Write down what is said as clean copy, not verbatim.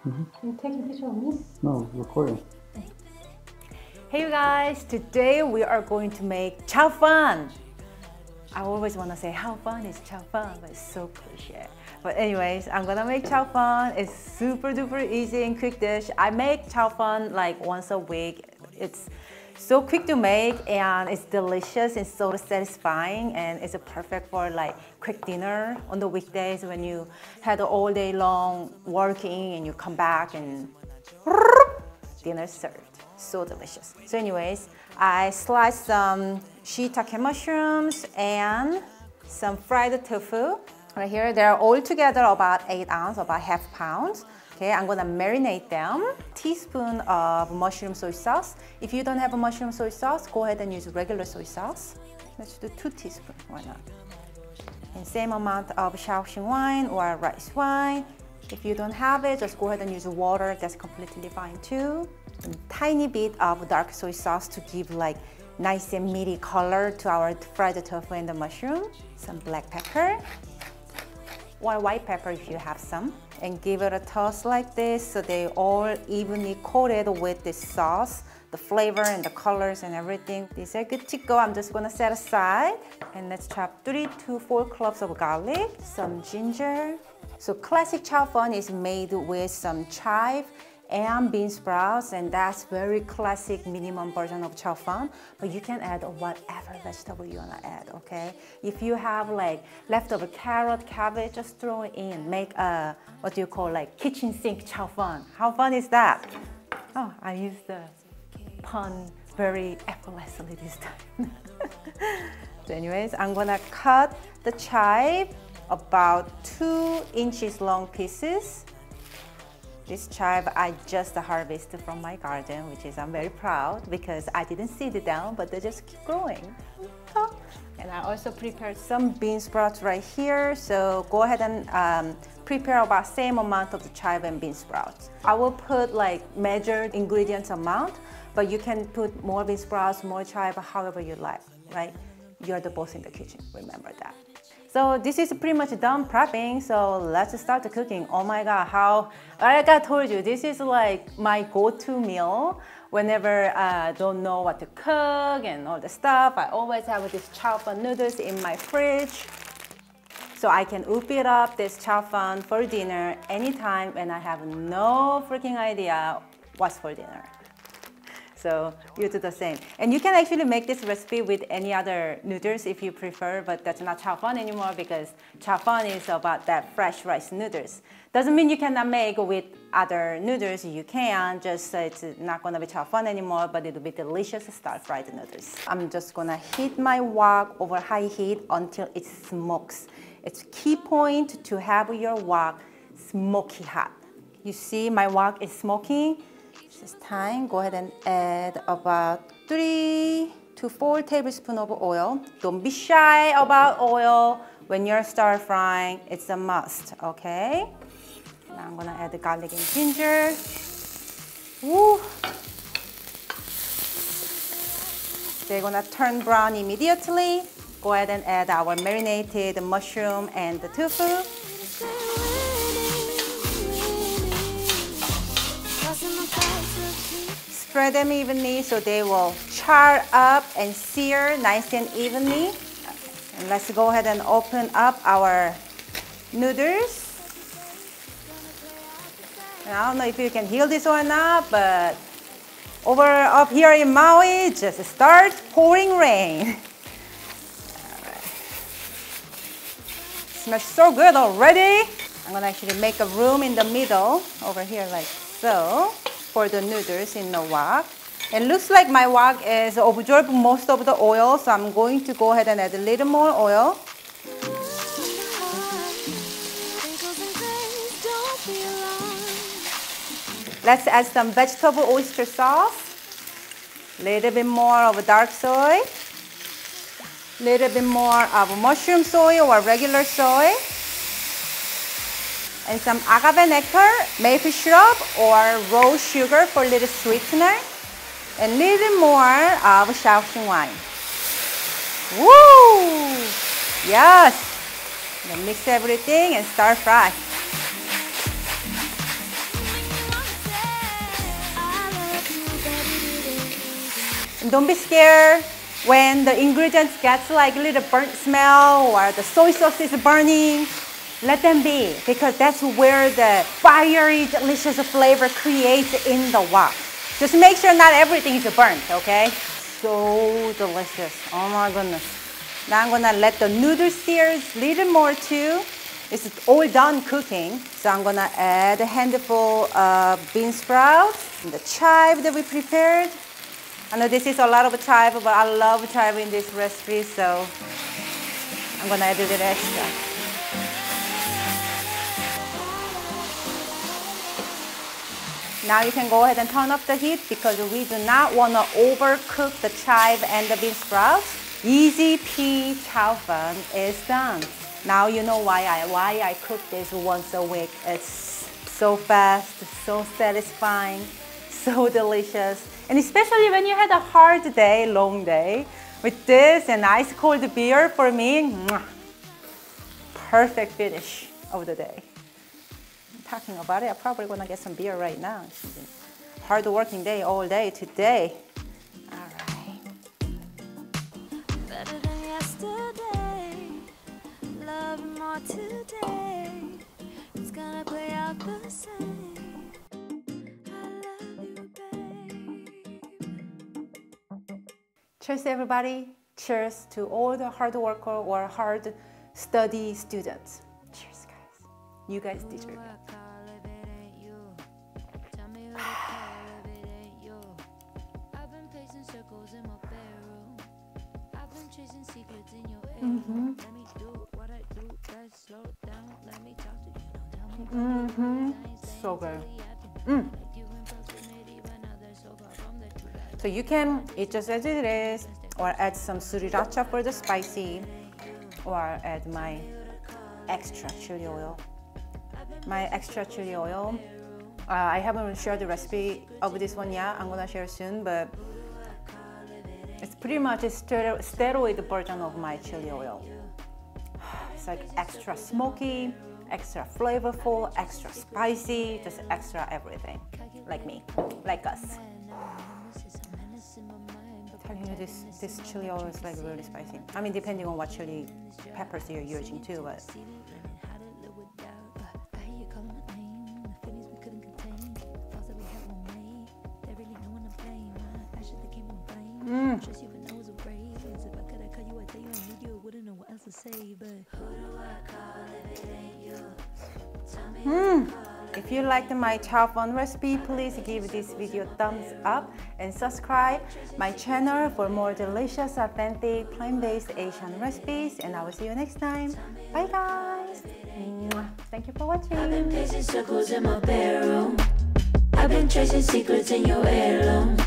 You taking a picture of me? No, recording. Hey you guys, today we are going to make Chow Fun. I always want to say how fun is Chow Fun, but it's so cliche. But anyways, I'm gonna make Chow Fun. It's super duper easy and quick dish. I make Chow Fun like once a week. It's so quick to make and it's delicious. It's so satisfying and it's perfect for like quick dinner on the weekdays when you had all day long working and you come back and dinner served. So delicious. So anyways, I sliced some shiitake mushrooms and some fried tofu. Right here, they're all together about 8 ounces, about half pound. Okay, I'm gonna marinate them. Teaspoon of mushroom soy sauce. If you don't have a mushroom soy sauce, go ahead and use regular soy sauce. Let's do 2 teaspoons, why not? And same amount of shaoxing wine or rice wine. If you don't have it, just go ahead and use water. That's completely fine too. A tiny bit of dark soy sauce to give like nice and meaty color to our fried tofu and the mushroom. Some black pepper or white pepper if you have some. And give it a toss like this so they all evenly coated with this sauce, the flavor and the colors and everything. These are good to go. I'm just gonna set aside. And let's chop 3 to 4 cloves of garlic, some ginger. So classic Chow Fun is made with some chive and bean sprouts, and that's very classic minimum version of Chow Fun. But you can add whatever vegetable you wanna add, okay? If you have like leftover carrot, cabbage, just throw it in. Make a, what do you call like kitchen sink Chow Fun. How fun is that? Oh, I used the pun very effortlessly this time. So anyways, I'm gonna cut the chive about 2 inches long pieces. This chive I just harvested from my garden, which is I'm very proud because I didn't seed it down, but they just keep growing. And I also prepared some bean sprouts right here. So go ahead and prepare about same amount of the chive and bean sprouts. I will put like measured ingredients amount, but you can put more bean sprouts, more chive, however you like, right? You're the boss in the kitchen, remember that. So this is pretty much done prepping, so let's start the cooking. Oh my God, like I told you, this is like my go-to meal. Whenever I don't know what to cook and all the stuff, I always have this Chow Fun noodles in my fridge. So I can whip it up, this Chow Fun for dinner anytime when I have no freaking idea what's for dinner. So you do the same. And you can actually make this recipe with any other noodles if you prefer, but that's not Chow Fun anymore because Chow Fun is about that fresh rice noodles. Doesn't mean you cannot make with other noodles. You can, just it's not gonna be Chow Fun anymore, but it'll be delicious stir-fried noodles. I'm just gonna heat my wok over high heat until it smokes. It's key point to have your wok smoky hot. You see my wok is smoking. This time, go ahead and add about 3 to 4 tablespoons of oil. Don't be shy about oil when you're stir frying. It's a must, okay? Now I'm gonna add the garlic and ginger. Woo! They're gonna turn brown immediately. Go ahead and add our marinated mushroom and the tofu. Spread them evenly so they will char up and sear nice and evenly. And let's go ahead and open up our noodles. And I don't know if you can hear this or not, but over up here in Maui, just starts pouring rain. Alright. Smells so good already. I'm gonna actually make a room in the middle over here like so for the noodles in the wok. It looks like my wok is absorbed most of the oil, so I'm going to go ahead and add a little more oil. Let's add some vegetable oyster sauce, a little bit more of dark soy, a little bit more of mushroom soy or regular soy, and some agave nectar, maple syrup, or rose sugar for a little sweetener, and a little more of shaoxing wine. Woo! Yes! Then mix everything and stir fry. Don't be scared when the ingredients gets like a little burnt smell or the soy sauce is burning. Let them be, because that's where the fiery, delicious flavor creates in the wok. Just make sure not everything is burnt, okay? So delicious. Oh my goodness. Now I'm gonna let the noodles sear a little more too. It's all done cooking. So I'm gonna add a handful of bean sprouts and the chive that we prepared. I know this is a lot of chive, but I love chive in this recipe, so I'm gonna add a little extra. Now you can go ahead and turn off the heat because we do not want to overcook the chive and the bean sprouts. Easy pea chow fun is done. Now you know why I cook this once a week. It's so fast, so satisfying, so delicious. And especially when you had a hard day, long day, with this and ice cold beer for me, perfect finish of the day. Talking about it, I'm probably gonna get some beer right now. Hard working day all day today. All right. Better than yesterday, love more today. It's gonna play out the same. I love you, babe. Cheers, everybody. Cheers to all the hard worker or hard study students. Cheers, guys. You guys deserve it. So good. So you can eat just as it is, or add some sriracha for the spicy, or add my extra chili oil. My extra chili oil. I haven't shared the recipe of this one yet. I'm gonna share soon, but it's pretty much a steroid version of my chili oil. It's like extra smoky, extra flavorful, extra spicy, just extra everything. Like me, like us. I'm telling you, this chili oil is like really spicy. I mean, depending on what chili peppers you're using too, but. If you liked my Chow Fun recipe, please give this video a thumbs up and subscribe my channel for more delicious, authentic, plant-based Asian recipes. And I will see you next time. Bye guys. Thank you for watching. I've been pacing circles in my bedroom. I've been tracing secrets in your heirloom.